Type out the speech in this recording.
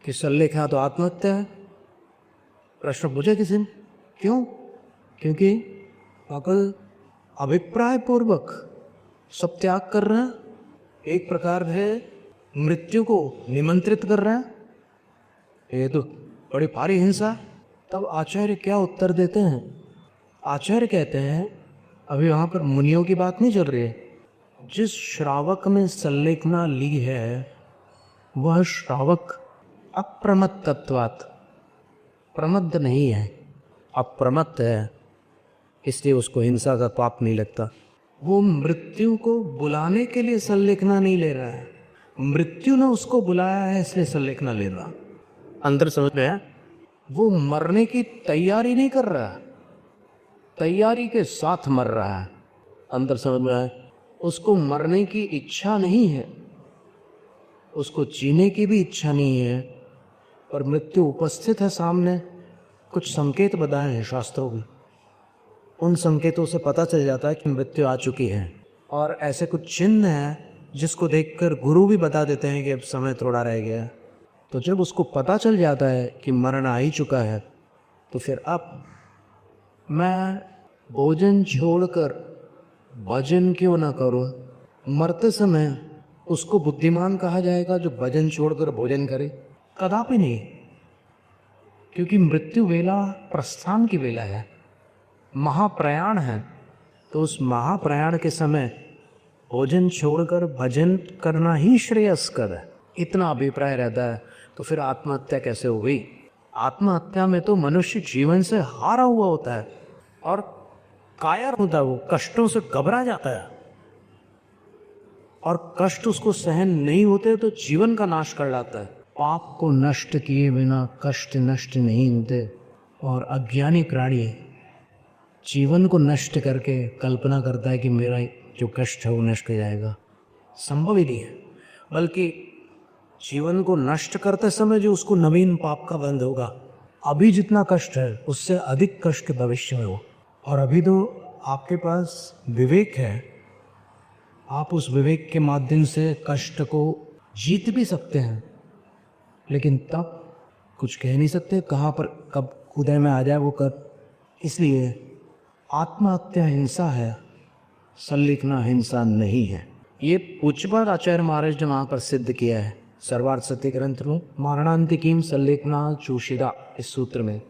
कि सल्लेखना तो आत्महत्या है। प्रश्न पूछे किसी ने, क्यों? क्योंकि पागल अभिप्राय पूर्वक सब त्याग कर रहे हैं, एक प्रकार से मृत्यु को निमंत्रित कर रहे हैं। ये तो बड़ी भारी हिंसा। तब आचार्य क्या उत्तर देते हैं? आचार्य कहते हैं, अभी वहां पर मुनियों की बात नहीं चल रही है। जिस श्रावक ने सल्लेखना ली है वह श्रावक अप्रमत्तत्वात् प्रमत्त नहीं है, अप्रमत्त है, इसलिए उसको हिंसा का पाप नहीं लगता। वो मृत्यु को बुलाने के लिए सल्लेखना नहीं ले रहा है, मृत्यु ने उसको बुलाया है इसलिए सल्लेखना ले रहा। अंदर समझ में है? वो मरने की तैयारी नहीं कर रहा, तैयारी के साथ मर रहा है। अंदर समझ में आए? उसको मरने की इच्छा नहीं है, उसको जीने की भी इच्छा नहीं है, पर मृत्यु उपस्थित है सामने। कुछ संकेत बताए हैं शास्त्रों की, उन संकेतों से पता चल जाता है कि मृत्यु आ चुकी है। और ऐसे कुछ चिन्ह हैं जिसको देखकर गुरु भी बता देते हैं कि अब समय थोड़ा रह गया। तो जब उसको पता चल जाता है कि मरण आ ही चुका है, तो फिर अब मैं भोजन छोड़कर भजन क्यों ना करूं? मरते समय उसको बुद्धिमान कहा जाएगा जो भजन छोड़कर भोजन करे? कदापि नहीं, क्योंकि मृत्यु वेला प्रस्थान की वेला है, महाप्रयाण है। तो उस महाप्रयाण के समय भोजन छोड़कर भजन करना ही श्रेयस्कर है, इतना अभिप्राय रहता है। तो फिर आत्महत्या कैसे हो गई? आत्महत्या में तो मनुष्य जीवन से हारा हुआ होता है और कायर होता है, वो कष्टों से घबरा जाता है और कष्ट उसको सहन नहीं होते तो जीवन का नाश कर लाता है। पाप को नष्ट किए बिना कष्ट नष्ट नहीं होते, और अज्ञानी प्राणी जीवन को नष्ट करके कल्पना करता है कि मेरा जो कष्ट है वो नष्ट हो जाएगा। संभव ही नहीं है, बल्कि जीवन को नष्ट करते समय जो उसको नवीन पाप का बंध होगा, अभी जितना कष्ट है उससे अधिक कष्ट भविष्य में हो। और अभी तो आपके पास विवेक है, आप उस विवेक के माध्यम से कष्ट को जीत भी सकते हैं, लेकिन तब कुछ कह नहीं सकते कहाँ पर कब उदय में आ जाए वो कर। इसलिए आत्महत्या हिंसा है, सल्लेखना हिंसा नहीं है। ये पूज्यपाद आचार्य महाराज ने वहाँ पर सिद्ध किया है सर्वार्थ सत्य ग्रंथ में, मारणांतिकीम सल्लेखना चूषिदा, इस सूत्र में।